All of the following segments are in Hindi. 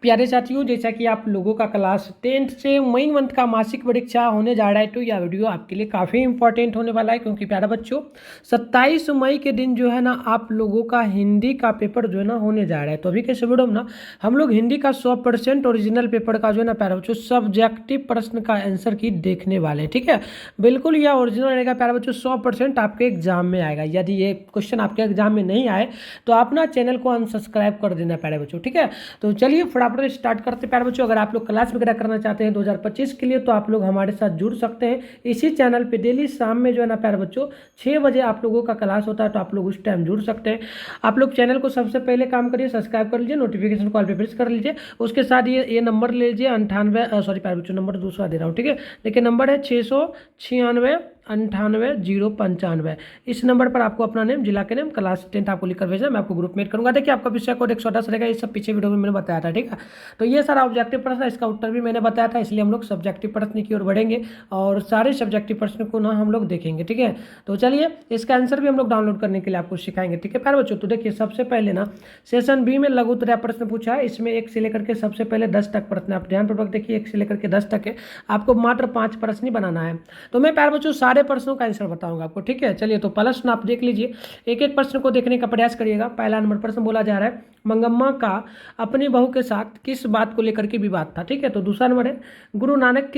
प्यारे साथियों, जैसा कि आप लोगों का क्लास 10th से मई मंथ का मासिक परीक्षा होने जा रहा है, तो यह वीडियो आपके लिए काफ़ी इंपॉर्टेंट होने वाला है। क्योंकि प्यारे बच्चों, 27 मई के दिन जो है ना आप लोगों का हिंदी का पेपर जो है ना होने जा रहा है। तो अभी के इस वीडियो में ना हम लोग हिंदी का 100% ओरिजिनल पेपर का जो है ना प्यारे बच्चों सब्जेक्टिव प्रश्न का आंसर की देखने वाले हैं। ठीक है, बिल्कुल यह ओरिजिनल रहेगा प्यारे बच्चों, 100% आपके एग्जाम में आएगा। यदि ये क्वेश्चन आपके एग्जाम में नहीं आए तो आप ना चैनल को अनसब्सक्राइब कर देना प्यारे बच्चों। ठीक है, तो चलिए फटाफट स्टार्ट करते प्यारे बच्चों। अगर आप लोग क्लास वगैरह करना चाहते हैं 2025 के लिए, तो आप लोग हमारे साथ जुड़ सकते हैं। इसी चैनल पे डेली शाम में जो है ना प्यारे बच्चों 6 बजे आप लोगों का क्लास होता है, तो आप लोग उस टाइम जुड़ सकते हैं। आप लोग चैनल को सबसे पहले काम करिए, सब्सक्राइब कर लीजिए, नोटिफिकेशन कॉल पे प्रेस कर लीजिए। उसके साथ ये नंबर ले लीजिए 98 सॉरी प्यारे बच्चों नंबर दूसरा दे रहा हूँ। ठीक है, देखिए नंबर है 696 98 095। इस नंबर पर आपको अपना नेम, जिला के नेम, क्लास 10th आपको लिखकर भेजना, मैं आपको ग्रुप में ऐड करूंगा। देखिए आपका विषय कोड 110 रहेगा, ये सब पीछे वीडियो में मैंने बताया था। ठीक है, तो ये सारा ऑब्जेक्टिव प्रश्न, इसका उत्तर भी मैंने बताया था, इसलिए हम लोग सब्जेक्टिव प्रश्न की ओर बढ़ेंगे और सारे सब्जेक्टिव प्रश्न को ना हम लोग देखेंगे। ठीक है, तो चलिए इसका आंसर भी हम लोग डाउनलोड करने के लिए आपको सिखाएंगे। ठीक है प्यारे बच्चों, तो देखिए सबसे पहले ना सेशन बी में लघु उत्तरीय प्रश्न पूछा है। इसमें 1 से लेकर के सबसे पहले 10 तक प्रश्न, आप ध्यानपूर्वक देखिए, 1 से लेकर के 10 तक है। आपको मात्र 5 प्रश्न ही बनाना है। तो मैं प्यारे बच्चों सारे प्रश्नों का आंसर बताऊंगा आपको। ठीक है, चलिए तो प्रश्न आप देख लीजिए, एक एक प्रश्न को देखने का प्रयास करिएगा। पहला नंबर प्रश्न बोला जा रहा है, मंगम्मा का अपनी बहू के साथ किस बात को लेकर के विवाद था। ठीक है, तो दूसरा नंबर है, गुरु नानक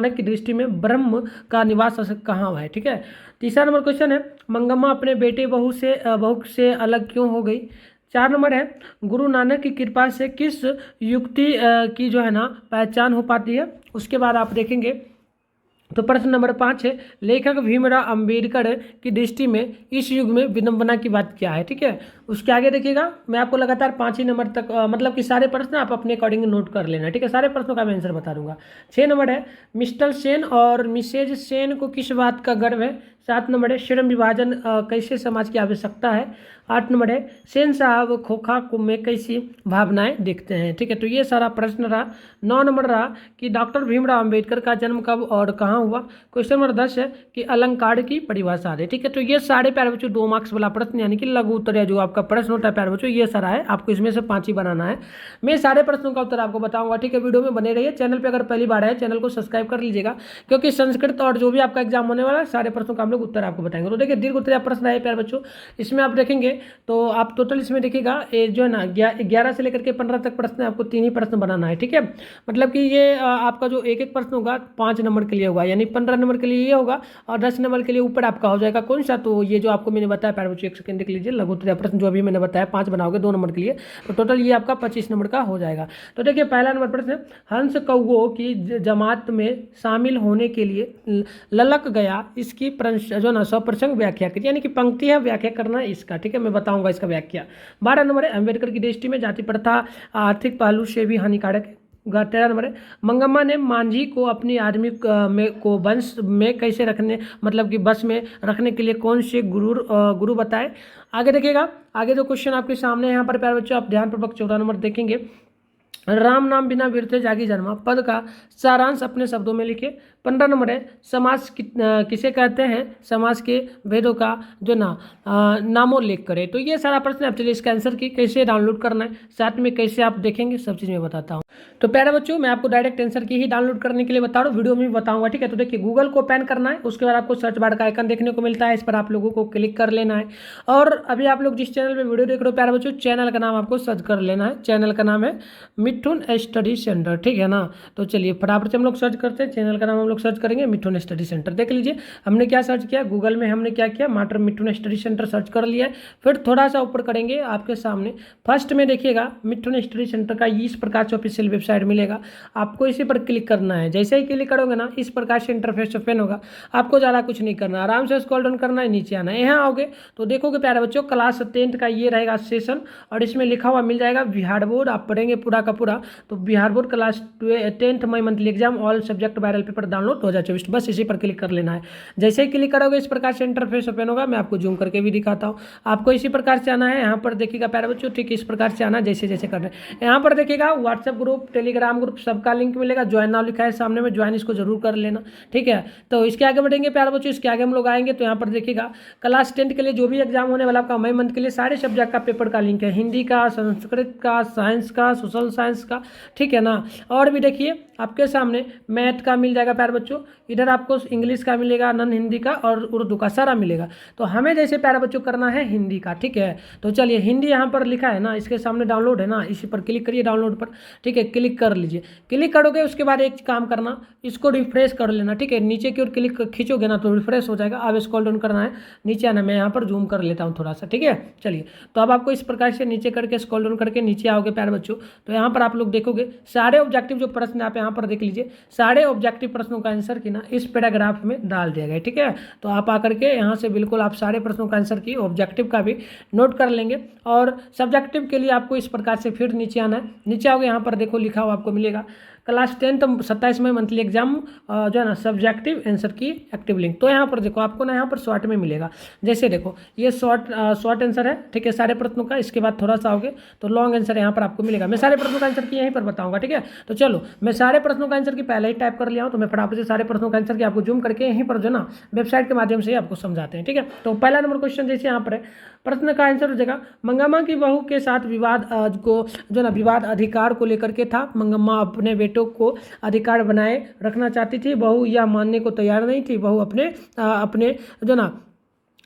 की दृष्टि में ब्रह्म का निवास कहाँ है। ठीक है, तीसरा नंबर क्वेश्चन है, मंगम्मा अपने बेटे बहू से अलग क्यों हो गई। 4 नंबर है, गुरु नानक की कृपा से किस युक्ति की जो है ना पहचान हो पाती है। उसके बाद आप देखेंगे तो प्रश्न नंबर 5 है, लेखक भीमराव अंबेडकर की दृष्टि में इस युग में विडंबना की बात क्या है। ठीक है, उसके आगे देखिएगा, मैं आपको लगातार 5 ही नंबर तक मतलब कि सारे प्रश्न आप अपने अकॉर्डिंग नोट कर लेना। ठीक है, सारे प्रश्नों का मैं आंसर बता दूंगा। 6 नंबर है, मिस्टर सेन और मिसेज सेन को किस बात का गर्व है। 7 नंबर है, श्रम विभाजन कैसे समाज की आवश्यकता है। 8 नंबर है, सेन साहब खोखा में कैसी भावनाएं देखते हैं। ठीक है, तो ये सारा प्रश्न रहा। 9 नंबर रहा कि डॉक्टर भीमराव अंबेडकर का जन्म कब और कहाँ हुआ। क्वेश्चन नंबर 10 है कि अलंकार की परिभाषा दे। ठीक है, तो ये सारे प्यारे बच्चों 2 मार्क्स वाला प्रश्न, यानी कि लघु उत्तरीय जो आपका प्रश्न होता है प्यारे बच्चों, ये सारा है। आपको इसमें से 5 ही बनाना है। मैं सारे प्रश्नों का उत्तर आपको बताऊंगा। ठीक है, वीडियो में बने रहिए। चैनल पर अगर पहली बार है, चैनल को सब्सक्राइब कर लीजिएगा, क्योंकि संस्कृत और जो भी आपका एग्जाम होने वाला है सारे प्रश्नों का हम लोग उत्तर आपको बताएंगे। तो देखिए दीर्घ उत्तरीय प्रश्न है प्यारे बच्चों, इसमें आप देखेंगे तो आप टोटल इसमें देखिएगा ये जो है ना 11 से लेकर के 15 तक प्रश्न है, आपको 3 ही प्रश्न बनाना है। ठीक है, मतलब कि ये आपका जो एक एक प्रश्न होगा 5 नंबर के लिए होगा, यानी 15 नंबर के लिए ये होगा और 10 नंबर के लिए ऊपर आपका हो जाएगा कौन सा, तो ये जो आपको मैंने बताया प्यारे बच्चों, 1 सेकंड देख लीजिए, लघु उत्तरीय प्रश्न जो अभी मैंने बताया 5 बनाओगे 2 नंबर के लिए, तो टोटल ये आपका 25 नंबर का हो जाएगा। तो देखिए पहला नंबर प्रश्न है, हंस कौओं की जमात में शामिल होने के लिए ललक गया, इसकी जो ना सप्रसंग व्याख्या करिए, यानी कि पंक्ति है, व्याख्या करना है इसका। ठीक है, मैं बताऊंगा इसका व्याख्या। 12 नंबर है, अम्बेडकर की दृष्टि में जाति प्रथा आर्थिक पहलू से भी हानिकारक है। 13 नंबर है, मंगम्मा ने मांझी को अपनी आदमी को वंश में कैसे रखने, मतलब कि बस में रखने के लिए कौन से गुरु बताए। आगे देखिएगा, आगे जो क्वेश्चन आपके सामने यहाँ पर प्यारे बच्चों आप ध्यानपूर्वक 14 नंबर देखेंगे, राम नाम बिना वीरते जागी जन्मा पद का सारांश अपने शब्दों में लिखे। 15 नंबर है, समाज किसे कहते हैं, समाज के भेदों का जो ना नामोल्लेख करे। तो ये सारा प्रश्न आप चलिए इसका आंसर की कैसे डाउनलोड करना है, साथ में कैसे आप देखेंगे, सब चीज़ मैं बताता हूँ। तो प्यारे बच्चों मैं आपको डायरेक्ट आंसर की ही डाउनलोड करने के लिए बता रहा हूँ, वीडियो में भी बताऊंगा। ठीक है, तो देखिए गूगल को ओपन करना है, उसके बाद आपको सर्च बार का आइकन देखने को मिलता है, इस पर आप लोगों को क्लिक कर लेना है। और अभी आप लोग जिस चैनल पर वीडियो देख रहे हो प्यारे बच्चों, चैनल का नाम आपको सर्च कर लेना है। चैनल का नाम है मिथुन स्टडी सेंटर। ठीक है ना, तो चलिए फटाफट से हम लोग सर्च करते हैं। चैनल का नाम हम लोग सर्च करेंगे मिथुन स्टडी सेंटर। देख लीजिए हमने क्या सर्च किया, गूगल में हमने क्या किया, मात्र मिथुन स्टडी सेंटर सर्च कर लिया है। फिर थोड़ा सा ऊपर करेंगे, आपके सामने फर्स्ट में देखिएगा मिथुन स्टडी सेंटर का इस प्रकार से ऑफिशियल वेबसाइट मिलेगा, आपको इसी पर क्लिक करना है। जैसे ही क्लिक करोगे ना इस प्रकार से इंटरफेस ओपन होगा, आपको ज़्यादा कुछ नहीं करना, आराम से स्क्रॉल डाउन करना है, नीचे आना है। यहाँ आओगे तो देखोगे प्यारे बच्चों क्लास 10th का ये रहेगा सेशन, और इसमें लिखा हुआ मिल जाएगा बिहार बोर्ड, आप पढ़ेंगे पूरा का पूरा पूरा। तो Bihar board class 10th May monthly exam all subject viral paper download 2024, बस इसी पर क्लिक कर लेना है। जैसे ही क्लिक करोगे इस प्रकार से इंटरफेस ओपन होगा। मैं आपको जूम करके भी दिखाता हूँ। आपको इसी प्रकार से आना है। यहाँ पर देखिएगा प्यारे बच्चों, ठीक इस प्रकार से आना जैसे जैसे कर रहे हैं। यहाँ पर देखिएगा व्हाट्सएप ग्रुप, टेलीग्राम ग्रुप सबका लिंक मिलेगा। ज्वाइन नाउ लिखा है सामने में, ज्वाइन इसको जरूर कर लेना, ठीक है। तो इसके आगे बढ़ेंगे प्यारे बच्चों, इसके आगे हम लोग आएंगे तो यहाँ पर देखिएगा क्लास 10 के लिए जो भी एग्जाम होने वाला आपका मई मंथ के लिए सारे सब्जेक्ट का पेपर का लिंक है। हिंदी का, संस्कृत का, साइंस का, सोशल साइंस का, ठीक है ना। और भी देखिए आपके सामने मैथ का मिल जाएगा प्यारे बच्चों, इधर आपको इंग्लिश का मिलेगा, नॉन हिंदी का और उर्दू का सारा मिलेगा। तो हमें जैसे प्यारे बच्चों करना है हिंदी का, ठीक है। तो चलिए हिंदी यहाँ पर लिखा है ना, इसके सामने डाउनलोड है ना, इसी पर क्लिक करिए डाउनलोड पर, ठीक है। क्लिक कर लीजिए। क्लिक करोगे उसके बाद एक काम करना, इसको रिफ्रेश कर लेना, ठीक है। नीचे की ओर क्लिक खींचोगे ना तो रिफ्रेश हो जाएगा। अब स्क्रॉल डाउन करना है, नीचे आना। मैं यहाँ पर जूम कर लेता हूँ थोड़ा सा, ठीक है। चलिए तो अब आपको इस प्रकार से नीचे करके स्क्रॉल डाउन करके नीचे आओगे प्यारे बच्चों। तो यहाँ पर आप लोग देखोगे सारे ऑब्जेक्टिव जो प्रश्न आप यहाँ पर देख लीजिए, सारे ऑब्जेक्टिव प्रश्नों का आंसर की ना इस पैराग्राफ में डाल दिया गया, ठीक है। तो आप आकर के यहाँ से बिल्कुल आप सारे प्रश्नों का आंसर की, ऑब्जेक्टिव का भी नोट कर लेंगे। और सब्जेक्टिव के लिए आपको इस प्रकार से फिर नीचे आना है। नीचे आओगे यहाँ पर देखो लिखा हुआ आपको मिलेगा क्लास 10 27 में मंथली एग्जाम जो है ना सब्जेक्टिव आंसर की एक्टिव लिंक। तो यहाँ पर देखो आपको ना यहाँ पर शॉर्ट में मिलेगा। जैसे देखो ये शॉर्ट आंसर है, ठीक है, सारे प्रश्नों का। इसके बाद थोड़ा सा आओगे तो लॉन्ग आंसर यहाँ पर आपको मिलेगा। मैं सारे प्रश्नों का आंसर की यहीं पर बताऊंगा, ठीक है। तो चलो मैं सारे प्रश्नों का आंसर की पहले ही टाइप कर लिया हूँ, तो मैं फटाफट से सारे प्रश्नों का आंसर की आपको जूम करके यहीं पर जो ना वेबसाइट के माध्यम से आपको समझाते हैं, ठीक है। तो पहला नंबर क्वेश्चन जैसे यहाँ पर है, प्रश्न का आंसर हो जाएगा मंगम्मा की बहू के साथ विवाद को जो ना विवाद अधिकार को लेकर के था। मंगम्मा अपने बेटों को अधिकार बनाए रखना चाहती थी, बहू यह मानने को तैयार नहीं थी। बहू अपने जो ना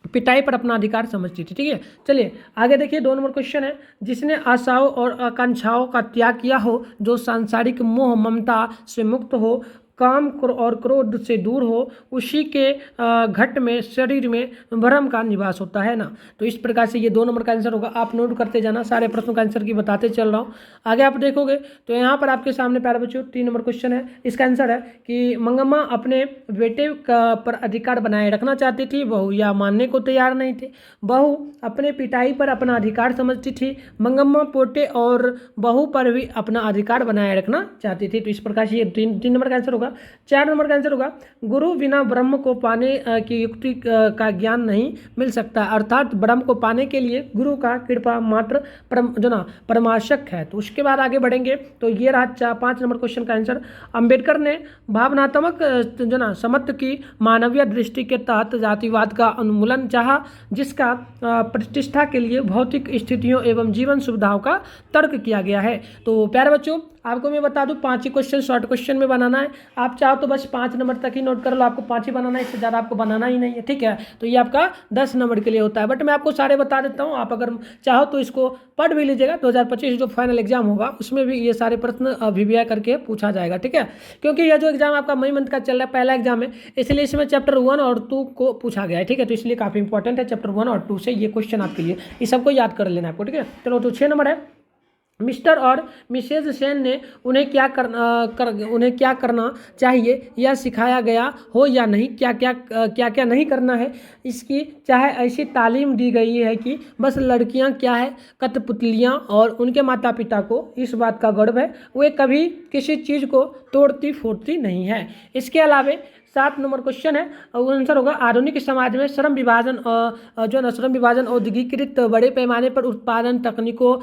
पिटाई पर अपना अधिकार समझती थी, ठीक है। चलिए आगे देखिए 2 नंबर क्वेश्चन है, जिसने आशाओं और आकांक्षाओं का त्याग किया हो, जो सांसारिक मोह ममता से मुक्त हो, काम और क्रोध से दूर हो, उसी के घट में शरीर में भ्रम का निवास होता है ना। तो इस प्रकार से ये 2 नंबर का आंसर होगा। आप नोट करते जाना, सारे प्रश्नों का आंसर की बताते चल रहा हूँ। आगे आप देखोगे तो यहाँ पर आपके सामने प्यारे बच्चों 3 नंबर क्वेश्चन है। इसका आंसर है कि मंगम्मा अपने बेटे पर अधिकार बनाए रखना चाहती थी, बहू यह मानने को तैयार नहीं थे। बहू अपने पिटाई पर अपना अधिकार समझती थी, मंगम्मा पोते और बहू पर भी अपना अधिकार बनाए रखना चाहती थी। तो इस प्रकार से ये 3 नंबर का आंसर होगा। 4 नंबर का आंसर होगा, गुरु बिना ब्रह्म को पाने की युक्ति का ज्ञान नहीं मिल सकता, अर्थात ब्रह्म को पाने के लिए गुरु का कृपा मात्र जो ना परमावश्यक है। तो उसके बाद आगे बढ़ेंगे तो ये रहा 5 नंबर क्वेश्चन का आंसर। अंबेडकर ने भावनात्मक जो ना समत्व की मानवीय दृष्टि के तहत जातिवाद का उन्मूलन चाहा, जिसका प्रतिष्ठा के लिए भौतिक स्थितियों एवं जीवन सुविधाओं का तर्क किया गया है। तो प्यारे बच्चों आपको मैं बता दूं 5 ही क्वेश्चन शॉर्ट क्वेश्चन में बनाना है। आप चाहो तो बस 5 नंबर तक ही नोट कर लो, आपको 5 ही बनाना है, इससे ज़्यादा आपको बनाना ही नहीं है, ठीक है। तो ये आपका 10 नंबर के लिए होता है, बट मैं आपको सारे बता देता हूँ। आप अगर चाहो तो इसको पढ़ भी लीजिएगा। 2025 जो फाइनल एग्जाम होगा उसमें भी ये सारे प्रश्न VVI करके पूछा जाएगा, ठीक है। क्योंकि यह जो एग्जाम आपका मई मंथ का चल रहा है, पहला एग्जाम है, इसलिए इसमें चैप्टर 1 और 2 को पूछा गया है, ठीक है। तो इसलिए काफ़ी इंपॉर्टेंट है चैप्टर 1 और 2 से ये क्वेश्चन आपके लिए, इस सबको याद कर लेना आपको, ठीक है। चलो तो 6 नंबर है, मिस्टर और मिसेज सेन ने उन्हें क्या करना चाहिए यह सिखाया गया हो या नहीं, क्या नहीं करना है, इसकी चाहे ऐसी तालीम दी गई है कि बस लड़कियां क्या है कठपुतलियां, और उनके माता पिता को इस बात का गर्व है वे कभी किसी चीज़ को तोड़ती फोड़ती नहीं है। इसके अलावा 7 नंबर क्वेश्चन है, आंसर होगा आधुनिक समाज में श्रम विभाजन औद्योगिकीकृत बड़े पैमाने पर उत्पादन तकनीकों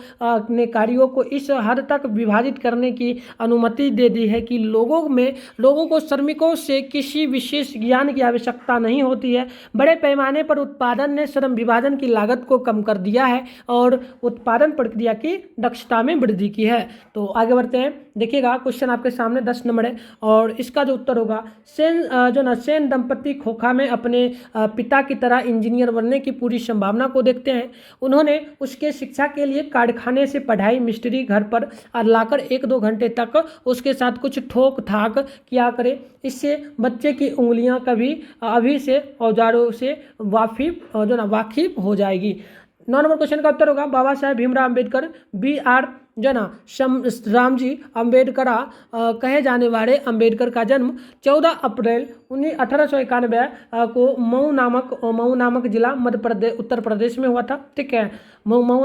ने कार्यों को इस हद तक विभाजित करने की अनुमति दे दी है कि लोगों को श्रमिकों से किसी विशेष ज्ञान की आवश्यकता नहीं होती है। बड़े पैमाने पर उत्पादन ने श्रम विभाजन की लागत को कम कर दिया है और उत्पादन प्रक्रिया की दक्षता में वृद्धि की है। तो आगे बढ़ते हैं, देखिएगा क्वेश्चन आपके सामने 10 नंबर है और इसका जो उत्तर होगा सेन दंपति खोखा में अपने पिता की तरह इंजीनियर बनने की पूरी संभावना को देखते हैं। उन्होंने उसके शिक्षा के लिए कारखाने से पढ़ाई मिस्त्री घर पर लाकर 1-2 घंटे तक उसके साथ कुछ ठोक ठाक किया करे, इससे बच्चे की उंगलियां कभी अभी से औजारों से वाकिफ हो जाएगी। 9 नंबर क्वेश्चन का उत्तर होगा बाबा साहेब भीमराव अम्बेडकर BR रामजी अम्बेडकर कहे जाने वाले अम्बेडकर का जन्म 14 अप्रैल 1891 को मऊ नामक जिला मध्य प्रदेश उत्तर प्रदेश में हुआ था, ठीक है। मऊ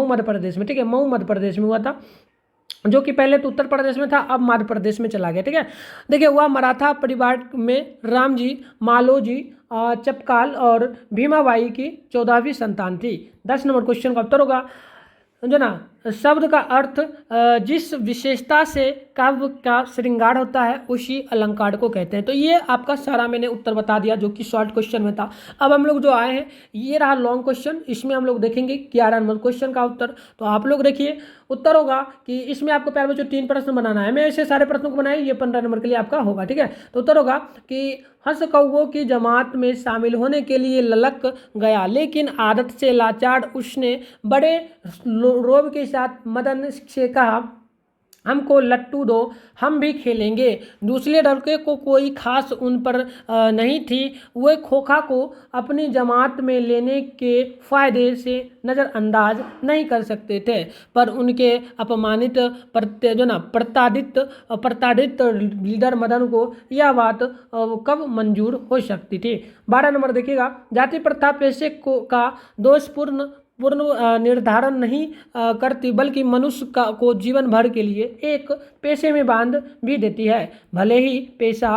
मध्य प्रदेश में, ठीक है, मऊ मध्य प्रदेश में हुआ था। जो कि पहले तो उत्तर प्रदेश में था, अब मध्य प्रदेश में चला गया। ठीक है, देखिए वह मराठा परिवार में रामजी, मालोजी, चपकाल और भीमाबाई की 14वीं संतान थी। 10 नंबर क्वेश्चन का उत्तर होगा जो ना, शब्द का अर्थ जिस विशेषता से काव्य का श्रृंगार होता है उसी अलंकार को कहते हैं। तो ये आपका सारा मैंने उत्तर बता दिया जो कि शॉर्ट क्वेश्चन में था। अब हम लोग जो आए हैं ये रहा लॉन्ग क्वेश्चन, इसमें हम लोग देखेंगे 11 नंबर क्वेश्चन का उत्तर। तो आप लोग देखिए उत्तर होगा कि इसमें आपको प्यारे बच्चों 3 प्रश्न बनाना है। मैं ऐसे सारे प्रश्नों को बनाए, ये 15 नंबर के लिए आपका होगा। ठीक है, तो उत्तर होगा कि हंस कौवों की जमात में शामिल होने के लिए ललक गया, लेकिन आदत से लाचार उसने बड़े रोब के साथ मदन से कहा, हमको लट्टू दो, हम भी खेलेंगे। दूसरे लड़के को कोई खास उन पर नहीं थी, वे खोखा को अपनी जमात में लेने के फायदे से नज़रअंदाज नहीं कर सकते थे, पर उनके अपमानित प्रताड़ित लीडर मदन को यह बात कब मंजूर हो सकती थी। 12 नंबर देखिएगा, जाति प्रथा पेशे का दोषपूर्ण निर्धारण नहीं करती, बल्कि मनुष्य को जीवन भर के लिए एक पेशे में बांध भी देती है, भले ही पेशा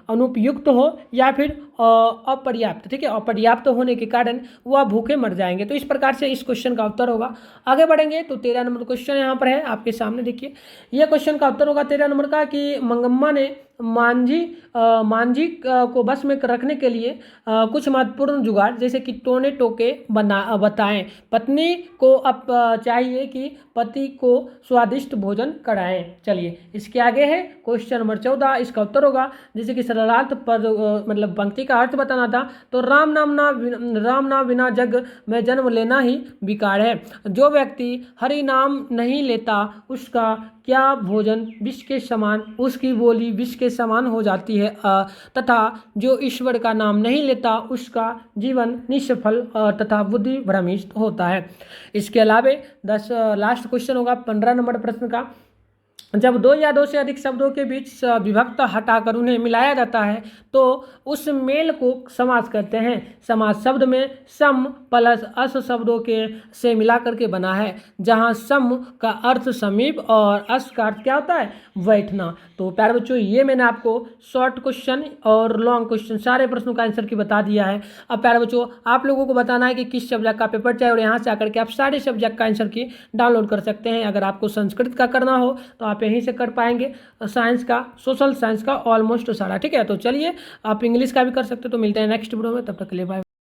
अनुपयुक्त हो या फिर अपर्याप्त। ठीक है, अपर्याप्त होने के कारण वह भूखे मर जाएंगे। तो इस प्रकार से इस क्वेश्चन का उत्तर होगा। आगे बढ़ेंगे तो 13 नंबर क्वेश्चन यहाँ पर है आपके सामने। देखिए यह क्वेश्चन का उत्तर होगा 13 नंबर का कि मंगम्मा ने मांझी को बस में रखने के लिए कुछ महत्वपूर्ण जुगाड़ जैसे कि टोने टोके बताएं। पत्नी को अब चाहिए कि पति को स्वादिष्ट भोजन कराएं। चलिए इसके आगे है क्वेश्चन नंबर 14, इसका उत्तर होगा जैसे कि सरलार्थ पर मतलब पंक्ति का अर्थ बताना था, तो राम नाम बिना जग में जन्म लेना ही बेकार है। जो व्यक्ति हरि नाम नहीं लेता उसका क्या भोजन विष के समान, उसकी बोली विष के समान हो जाती है, तथा जो ईश्वर का नाम नहीं लेता उसका जीवन निष्फल तथा बुद्धि भ्रमिष्ट होता है। इसके अलावा लास्ट क्वेश्चन होगा 15 नंबर प्रश्न का, जब दो या दो से अधिक शब्दों के बीच विभक्त हटाकर उन्हें मिलाया जाता है तो उस मेल को समास कहते हैं। समास शब्द में सम प्लस अस शब्दों के से मिलाकर के बना है, जहां सम का अर्थ समीप और अस का अर्थ क्या होता है, बैठना। तो प्यारे बच्चों ये मैंने आपको शॉर्ट क्वेश्चन और लॉन्ग क्वेश्चन सारे प्रश्नों का आंसर की बता दिया है। अब प्यारे बच्चों आप लोगों को बताना है कि किस सब्जेक्ट का पेपर चाहिए और यहाँ से आकर के आप सारे सब्जेक्ट का आंसर की डाउनलोड कर सकते हैं। अगर आपको संस्कृत का करना हो तो आप यहीं से कर पाएंगे, साइंस का, सोशल साइंस का ऑलमोस्ट सारा। ठीक है, तो चलिए आप इंग्लिश का भी कर सकते हो। तो मिलते हैं नेक्स्ट वीडियो में, तब तक के लिए बाय।